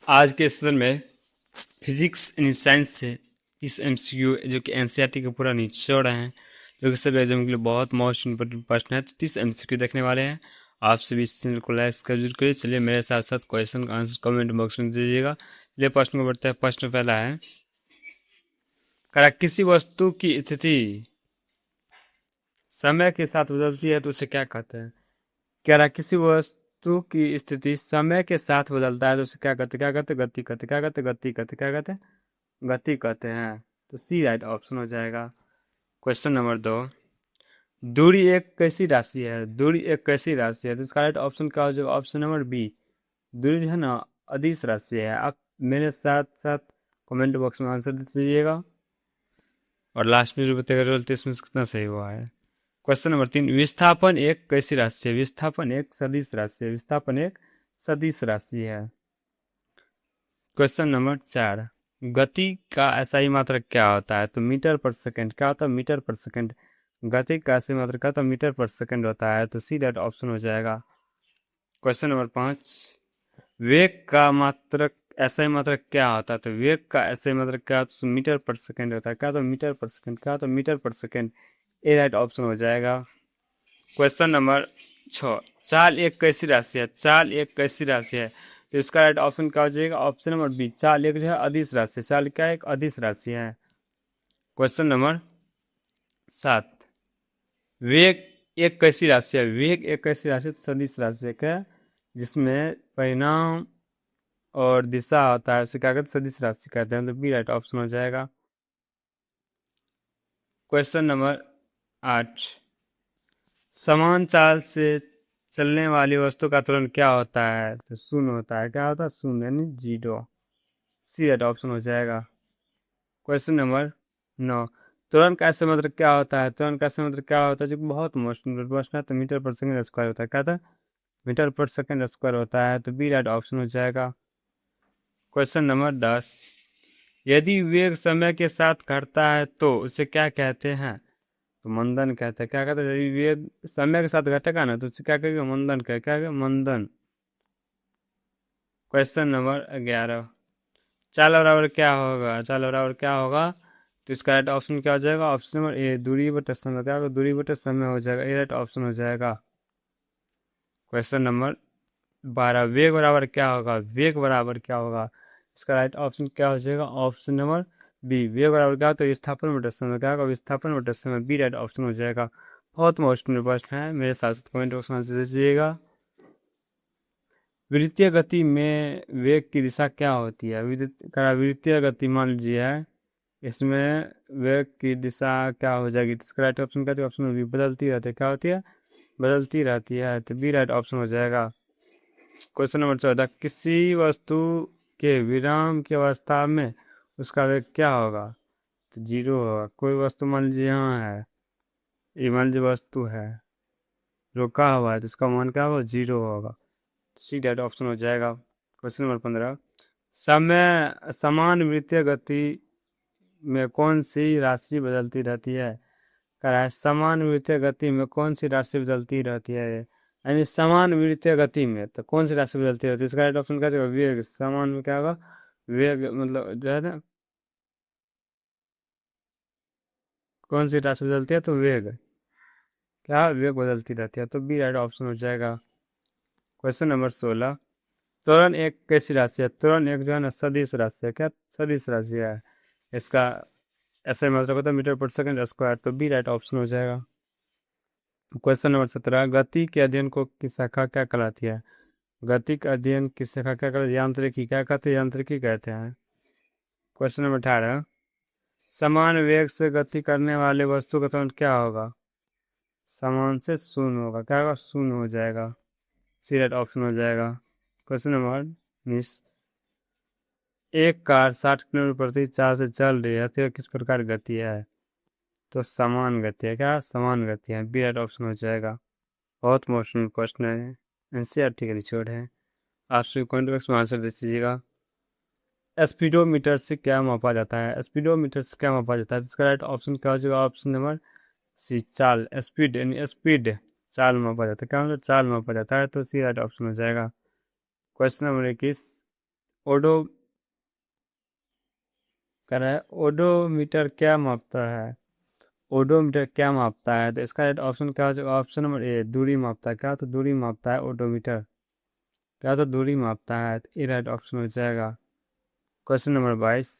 आज के सेशन में फिजिक्स यानी साइंस से इस एमसीक्यू जो कि एनसीईआरटी का पूरा निचोड़ है, जो कि सब एग्जाम के लिए बहुत मोस्ट इंपोर्टेंट प्रश्न है, तो 30 एमसीक्यू देखने वाले हैं। आप सभी इस चैनल को लाइक जरूर करिए। चलिए मेरे साथ साथ क्वेश्चन का आंसर कमेंट बॉक्स में दीजिएगा। चलिए प्रश्न को बढ़ते हैं। प्रश्न पहला है, करा किसी वस्तु की स्थिति समय के साथ बदलती है तो उसे क्या कहते हैं? करा किसी वस्तु की स्थिति समय के साथ बदलता है तो उसे क्या कहते हैं? क्या कहते हैं? गति कहते हैं। क्या कहते हैं? गति कहते हैं। क्या कहते हैं? गति कहते हैं। तो सी राइट ऑप्शन हो जाएगा। क्वेश्चन नंबर 2, दूरी एक कैसी राशि है? दूरी एक कैसी राशि है? तो इसका राइट ऑप्शन क्या हो जाएगा? ऑप्शन नंबर बी, दूरी जो है ना अदिश राशि है। आप मेरे साथ साथ कमेंट बॉक्स में आंसर दे दीजिएगा और लास्ट में जो बताएगा रिजल्ट इसमें से कितना सही हुआ है। क्वेश्चन नंबर 3, विस्थापन एक कैसी राशि है? विस्थापन एक सदिश राशि है। विस्थापन एक सदिश राशि है। क्वेश्चन नंबर 4, गति का SI मात्रक क्या होता है? तो मीटर पर सेकंड। क्या होता है? मीटर पर सेकंड। गति का SI मात्रक क्या होता है? मीटर पर सेकंड होता है। तो सी दैट ऑप्शन हो जाएगा। क्वेश्चन नंबर 5, वेग का मात्रक SI मात्रक क्या होता है? तो वेग का SI मात्रक क्या होता है? तो मीटर पर सेकंड होता है। क्या होता है? मीटर पर सेकंड। क्या होता है? मीटर पर सेकंड। ए राइट ऑप्शन हो जाएगा। क्वेश्चन नंबर 6, चाल एक कैसी राशि है? चाल एक कैसी राशि है? तो इसका राइट ऑप्शन क्या हो जाएगा? ऑप्शन नंबर बी, चाल एक जो है अदिश राशि। चाल क्या है? एक अदिश राशि है। क्वेश्चन नंबर 7, वेग एक कैसी राशि है? वेग एक कैसी राशि है? तो सदिश राशि है जिसमें परिणाम और दिशा होता है, उसे क्या कहते हैं? सदिश राशि कहते हैं। तो बी राइट ऑप्शन हो जाएगा। क्वेश्चन नंबर 8, समान चाल से चलने वाली वस्तु का त्वरण क्या होता है? तो शून्य होता है। क्या होता है? शून्य यानी जीरो। सी राइट ऑप्शन हो जाएगा। क्वेश्चन नंबर 9, त्वरण का ऐसे मतलब क्या होता है? त्वरण का ऐसे मतलब क्या होता है? जो कि बहुत मोस्ट प्रश्न है। तो मीटर पर सेकंड स्क्वायर होता है। क्या था? मीटर पर सेकंड स्क्वायर होता है। तो बी राइट ऑप्शन हो जाएगा। क्वेश्चन नंबर 10, यदि वेग समय के साथ घटता है तो उसे क्या कहते हैं? तो मंदन कहते हैं। क्या कहते हैं? यदि वेग समय के साथ घटेगा ना तो उसे क्या कहेंगे? मंदन कहेंगे। क्या कहेंगे? मंदन। क्वेश्चन नंबर 11, चाल बराबर क्या होगा? चाल बराबर क्या होगा? तो इसका राइट ऑप्शन क्या हो जाएगा? ऑप्शन नंबर ए, दूरी बटे समय। क्या होगा? दूरी बटे समय हो जाएगा। ए राइट ऑप्शन हो जाएगा। क्वेश्चन नंबर 12, वेग बराबर क्या होगा? वेग बराबर क्या होगा? इसका राइट ऑप्शन क्या हो जाएगा? ऑप्शन नंबर बी, वेग बराबर क्या होता है? विस्थापन बटे समय। क्या होगा? विस्थापन बटे समय। बी राइट ऑप्शन हो जाएगा। बहुत मोस्ट प्रश्न है, मेरे साथ साथ कमेंट बॉक्स में दीजिएगा। वृत्तीय गति में वेग की दिशा क्या होती है? वृत्तीय गति मान लीजिए है, इसमें वेग की दिशा क्या हो जाएगी? इसका राइट ऑप्शन क्या है? ऑप्शन बी, बदलती रहती है। क्या होती है? बदलती रहती है। तो बी राइट ऑप्शन हो जाएगा। क्वेश्चन नंबर 14, किसी वस्तु के विराम की अवस्था में उसका वेग क्या होगा? तो जीरो होगा। कोई वस्तु मान लीजिए यहाँ है, ये मान लीजिए वस्तु है, रुका हुआ है, तो इसका मान क्या होगा? जीरो होगा। सी डेट ऑप्शन हो जाएगा। क्वेश्चन नंबर 15, समय समान वृत्तीय गति में कौन सी राशि बदलती रहती है? कह रहा है समान वृत्तीय गति में कौन सी राशि बदलती रहती है? यानी समान वृत्तीय गति में तो कौन सी राशि बदलती रहती है? इसका राइट ऑप्शन क्या होगा? वेग। समान में क्या होगा? वेग मतलब जो है ना, कौन सी राशि बदलती है? तो वेग। क्या? वेग बदलती रहती है। तो बी राइट ऑप्शन हो जाएगा। क्वेश्चन नंबर 16, त्वरण एक कैसी राशि है? त्वरण एक जो है ना सदिश राशि है। क्या? सदिश राशि है। इसका ऐसे मतलब होता है मीटर पर सेकंड स्क्वायर। तो बी राइट ऑप्शन हो जाएगा। क्वेश्चन नंबर 17, गति के अध्ययन को की शाखा क्या कहलाती है? गति का अध्ययन की शाखा क्या कहलाती है? यांत्रिकी। क्या कहते हैं? यांत्रिकी कहते हैं। क्वेश्चन नंबर 18, समान वेग से गति करने वाले वस्तु का त्वरण क्या होगा? समान से शून्य होगा। क्या होगा? शून्य हो जाएगा। सी राइट ऑप्शन हो जाएगा। क्वेश्चन नंबर 19, एक कार 60 किलोमीटर प्रति चाल से चल रही है तो यह किस प्रकार गति है? तो समान गति है। क्या? समान गति है। बी राइट ऑप्शन हो जाएगा। बहुत महत्वपूर्ण क्वेश्चन है, एनसीईआरटी का निचोड़ है। आप सभी कमेंट बॉक्स में आंसर दे दीजिएगा। स्पीडोमीटर से क्या मापा जाता है? स्पीडोमीटर से क्या मापा जाता है? इसका राइट ऑप्शन क्या हो जाएगा? ऑप्शन नंबर सी, चाल। स्पीड यानी स्पीड, चाल मापा जाता है। क्या मतलब? चाल मापा जाता है। तो सी राइट ऑप्शन हो जाएगा। क्वेश्चन नंबर 21, ओडो कह रहा है ओडोमीटर क्या मापता है। ओडोमीटर क्या मापता है, तो इसका ऑप्शन क्या हो जाएगा, ऑप्शन नंबर ए दूरी मापता है। क्या तो दूरी मापता है ओडोमीटर, क्या तो दूरी मापता है, तो ए राइट ऑप्शन हो जाएगा। क्वेश्चन नंबर 22,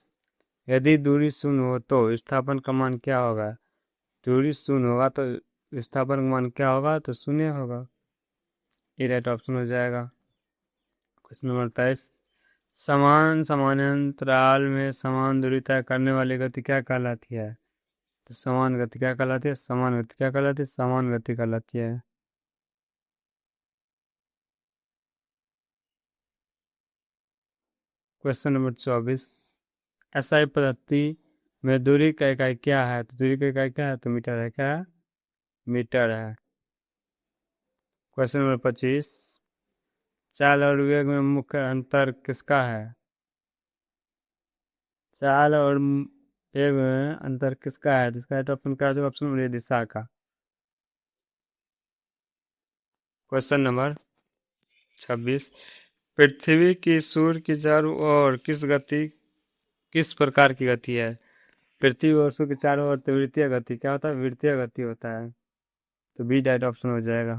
यदि दूरी शून्य हो तो विस्थापन का मान क्या होगा। दूरी शून्य होगा तो विस्थापन का मान क्या होगा, तो शून्य होगा। ए राइट ऑप्शन हो जाएगा। क्वेश्चन नंबर 23, समान समानांतराल में समान दूरी तय करने वाली गति क्या कहलाती है। तो समान गति क्या कहलाती है, समान गति क्या कहलाती है, समान गति कहलाती है। क्वेश्चन नंबर 24, एसआई पद्धति में दूरी का इकाई क्या है। तो दूरी का इकाई क्या है, तो मीटर है। क्या है, मीटर है। क्वेश्चन नंबर 25, चाल और वेग में मुख्य अंतर किसका है। चाल और वेग में अंतर किसका है, जिसका है ऑप्शन का जो ऑप्शन नंबर दिशा का। क्वेश्चन नंबर 26, पृथ्वी की सूर्य की चारों ओर किस प्रकार की गति है। पृथ्वी और सूर्य के चारों ओर तो वृत्तीय गति क्या होता है, वृत्तीय गति होता है। तो बी डाइट ऑप्शन हो जाएगा।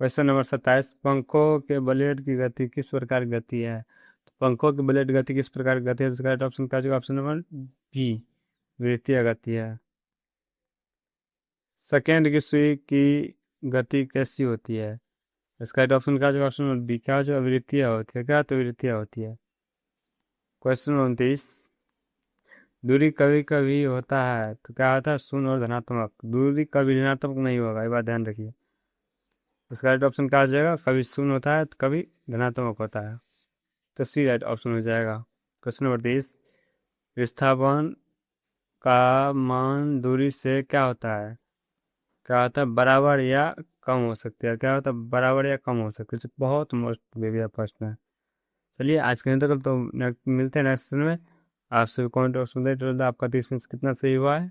क्वेश्चन नंबर 27, पंखों के ब्लेड की गति किस प्रकार की गति है। तो पंखों की ब्लेड गति किस प्रकार की गति है, तो इसका राइट ऑप्शन क्या होगा, ऑप्शन नंबर बी वृत्तीय गति है। सेकेंड की सुई की गति कैसी होती है, इसका राइट ऑप्शन क्या होगा, ऑप्शन नंबर बी क्या होगा, वृत्तीय होती है। क्या, तो वृत्तीय होती है। क्वेश्चन नंबर 29, दूरी कभी कभी होता है तो क्या होता है, शून्य और धनात्मक। दूरी कभी ऋणात्मक नहीं होगा, ये बात ध्यान रखिए। उसका राइट ऑप्शन क्या हो जाएगा, कभी शून्य होता है तो कभी धनात्मक होता है। तो सी राइट ऑप्शन हो जाएगा। क्वेश्चन नंबर 30, विस्थापन का मान दूरी से क्या होता है। क्या होता है, बराबर या कम हो सकती है। क्या होता है, बराबर या कम हो सकती है। बहुत मोस्ट बेबी प्रश्न है। चलिए आज के तक तो मिलते हैं नेक्स्ट सेशन में। आपसे कमेंट बॉक्स में बताइए आपका 30 मिनट कितना सही हुआ है।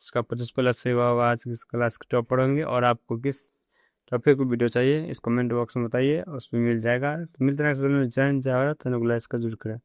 इसका 50+ सही हुआ होगा। आज किस क्लास के टॉपर होंगे और आपको किस टॉपिक को वीडियो चाहिए इस कमेंट बॉक्स में बताइए, उस पर मिल जाएगा। तो मिलते हैं नेक्स्ट सेशन में। जय हिंद, जय भारत, इसका जरूर करें।